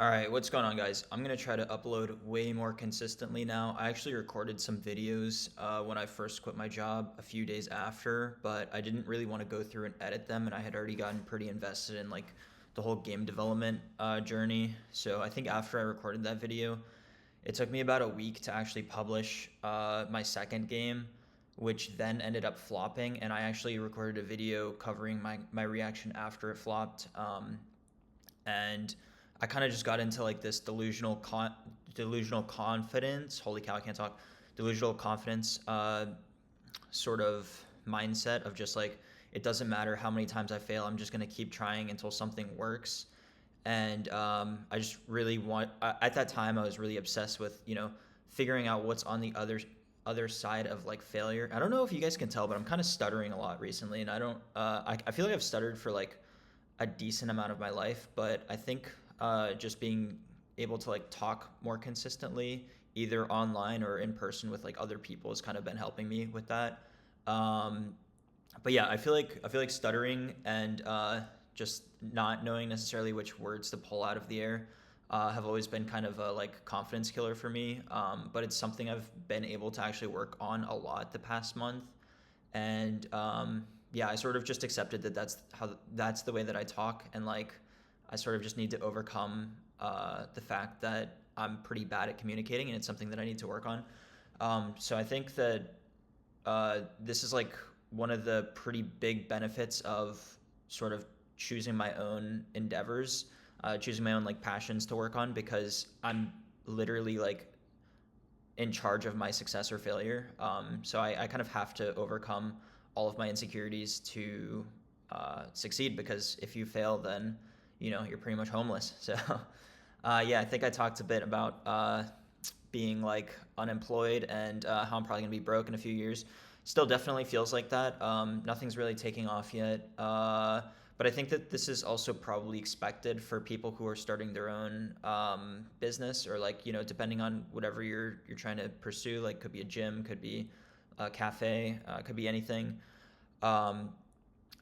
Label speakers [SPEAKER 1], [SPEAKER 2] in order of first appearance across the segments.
[SPEAKER 1] All right, what's going on, guys? I'm gonna try to upload way more consistently now. I actually recorded some videos when I first quit my job a few days after, but I didn't really want to go through and edit them, and I had already gotten pretty invested in like the whole game development journey. So I think after I recorded that video, it took me about a week to actually publish my second game, which then ended up flopping, and I actually recorded a video covering my reaction after it flopped. And I kind of just got into like this delusional confidence. Holy cow, I can't talk. Delusional confidence, sort of mindset of just like it doesn't matter how many times I fail. I'm just gonna keep trying until something works. And I just really at that time I was really obsessed with figuring out what's on the other side of like failure. I don't know if you guys can tell, but I'm kind of stuttering a lot recently, and I don't. I feel like I've stuttered for like a decent amount of my life, but I think just being able to like talk more consistently, either online or in person with like other people, has kind of been helping me with that. Um, but yeah, I feel like stuttering and just not knowing necessarily which words to pull out of the air have always been kind of a like confidence killer for me. But it's something I've been able to actually work on a lot the past month, and yeah, I sort of just accepted that that's the way that I talk, and like I sort of just need to overcome the fact that I'm pretty bad at communicating, and it's something that I need to work on. So I think that this is like one of the pretty big benefits of sort of choosing my own endeavors, choosing my own like passions to work on, because I'm literally like in charge of my success or failure. So I kind of have to overcome all of my insecurities to succeed, because if you fail, then you're pretty much homeless. So yeah, I think I talked a bit about being like unemployed and how I'm probably gonna be broke in a few years. Still definitely feels like that. Nothing's really taking off yet. But I think that this is also probably expected for people who are starting their own business, or like depending on whatever you're trying to pursue. Like, could be a gym, could be a cafe, could be anything. Um,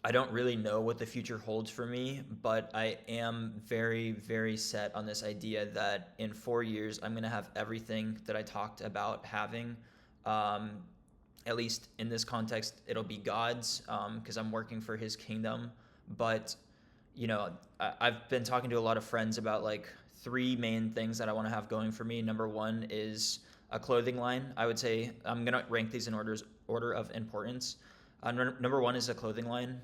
[SPEAKER 1] I don't really know what the future holds for me, but I am very, very set on this idea that in 4 years, I'm going to have everything that I talked about having. Um, at least in this context, it'll be God's, because I'm working for His kingdom. But, I've been talking to a lot of friends about like three main things that I want to have going for me. Number one is a clothing line. I would say I'm going to rank these in order of importance. Number one is a clothing line.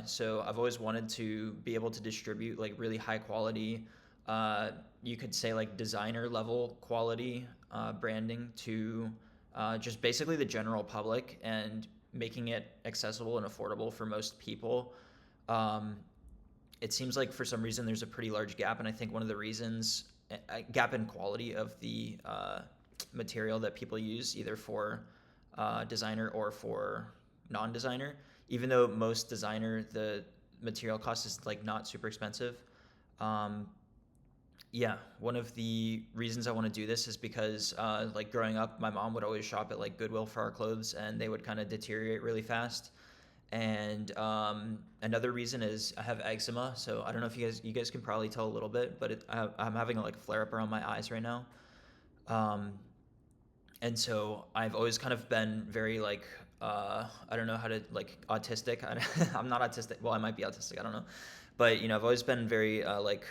[SPEAKER 1] So I've always wanted to be able to distribute like really high quality, you could say like designer level quality branding to just basically the general public, and making it accessible and affordable for most people. Um, it seems like for some reason there's a pretty large gap, and I think one of the reasons, a gap in quality of the material that people use, either for designer or for non-designer. Even though most designer, the material cost is like not super expensive. Um, yeah, one of the reasons I want to do this is because like growing up, my mom would always shop at like Goodwill for our clothes, and they would kind of deteriorate really fast. And another reason is I have eczema, so I don't know if you guys can probably tell a little bit, but I'm having a like flare up around my eyes right now. Um, and so I've always kind of been very like I don't know how to like autistic. I'm not autistic. Well, I might be autistic. I don't know, but I've always been very like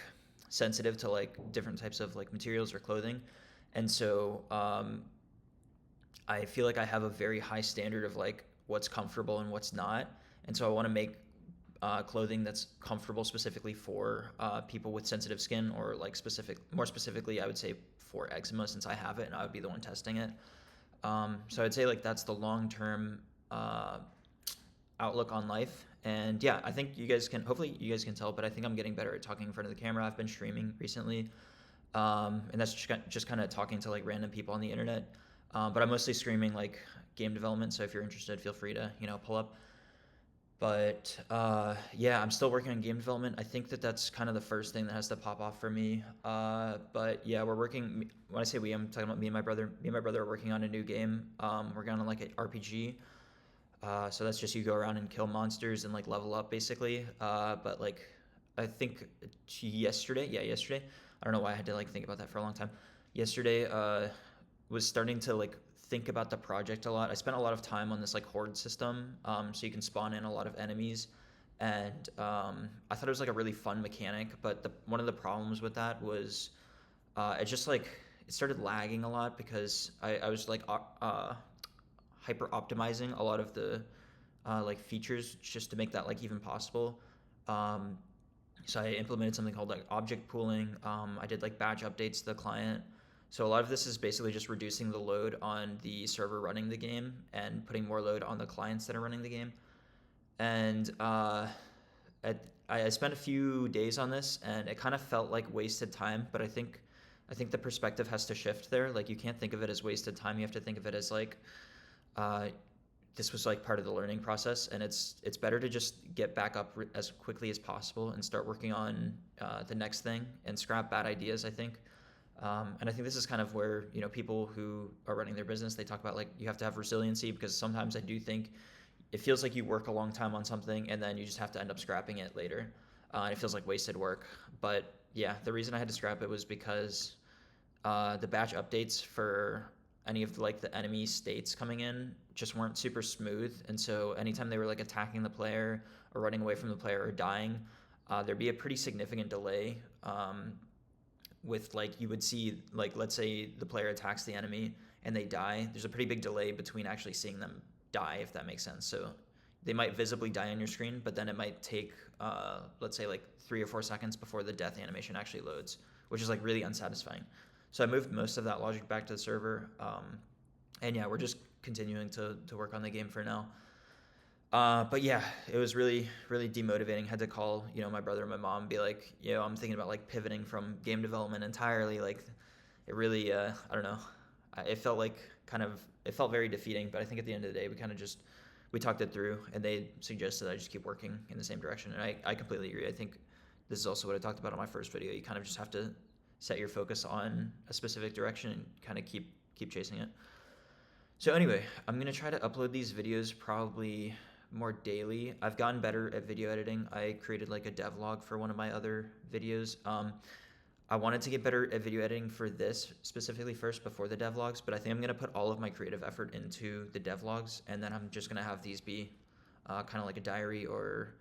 [SPEAKER 1] sensitive to like different types of like materials or clothing, and so I feel like I have a very high standard of like what's comfortable and what's not, and so I want to make clothing that's comfortable specifically for people with sensitive skin, or like more specifically, I would say for eczema, since I have it and I would be the one testing it. So I'd say like that's the long term uh, outlook on life. And yeah, I think hopefully you guys can tell, but I think I'm getting better at talking in front of the camera. I've been streaming recently, and that's just kind of talking to like random people on the internet. But I'm mostly streaming like game development. So if you're interested, feel free to pull up. But yeah, I'm still working on game development. I think that that's kind of the first thing that has to pop off for me. But yeah, we're working. When I say we, I'm talking about me and my brother. Me and my brother are working on a new game. We're going on like an RPG. So that's just you go around and kill monsters and like level up basically. But like I think yesterday. Yeah, yesterday. I don't know why I had to like think about that for a long time. Yesterday, was starting to like think about the project a lot. I spent a lot of time on this like horde system, so you can spawn in a lot of enemies, and I thought it was like a really fun mechanic. But one of the problems with that was it just like it started lagging a lot because I was like hyper optimizing a lot of the like features just to make that like even possible. Um, so I implemented something called like object pooling. I did like batch updates to the client. So a lot of this is basically just reducing the load on the server running the game and putting more load on the clients that are running the game. And I, I spent a few days on this, and it kind of felt like wasted time. But I think the perspective has to shift there. Like you can't think of it as wasted time. You have to think of it as like uh, this was like part of the learning process, and it's better to just get back up as quickly as possible and start working on the next thing and scrap bad ideas. I think. And I think this is kind of where people who are running their business, they talk about like you have to have resiliency, because sometimes I do think it feels like you work a long time on something and then you just have to end up scrapping it later. And it feels like wasted work. But yeah, the reason I had to scrap it was because the batch updates for any of like the enemy states coming in just weren't super smooth, and so anytime they were like attacking the player or running away from the player or dying, there'd be a pretty significant delay. With like you would see, like, let's say the player attacks the enemy and they die, there's a pretty big delay between actually seeing them die, if that makes sense. So they might visibly die on your screen, but then it might take let's say like 3 or 4 seconds before the death animation actually loads, which is like really unsatisfying. So I moved most of that logic back to the server, and yeah, we're just continuing to work on the game for now. But yeah, it was really, really demotivating. Had to call, my brother and my mom, and be like, I'm thinking about like pivoting from game development entirely. Like, it really, I don't know. It felt like it felt very defeating. But I think at the end of the day, we talked it through, and they suggested I just keep working in the same direction. And I completely agree. I think this is also what I talked about on my first video. You kind of just have to set your focus on a specific direction and kind of keep chasing it. So anyway, I'm gonna try to upload these videos probably more daily. I've gotten better at video editing. I created like a devlog for one of my other videos. I wanted to get better at video editing for this specifically first before the devlogs, but I think I'm gonna put all of my creative effort into the devlogs, and then I'm just gonna have these be kind of like a diary, or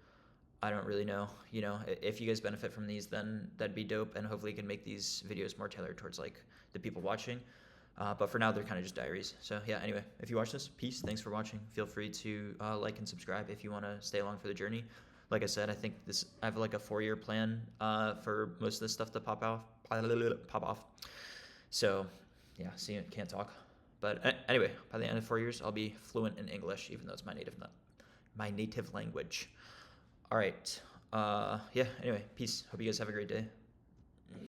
[SPEAKER 1] I don't really know. If you guys benefit from these, then that'd be dope, and hopefully you can make these videos more tailored towards like the people watching. But for now, they're kind of just diaries. So yeah, anyway, if you watch this, peace. Thanks for watching. Feel free to like and subscribe if you want to stay along for the journey. Like I said, I have like a 4-year plan for most of this stuff to pop off. So yeah, see, can't talk. But anyway, by the end of 4 years, I'll be fluent in English, even though it's my native language. All right. Yeah. Anyway, peace. Hope you guys have a great day.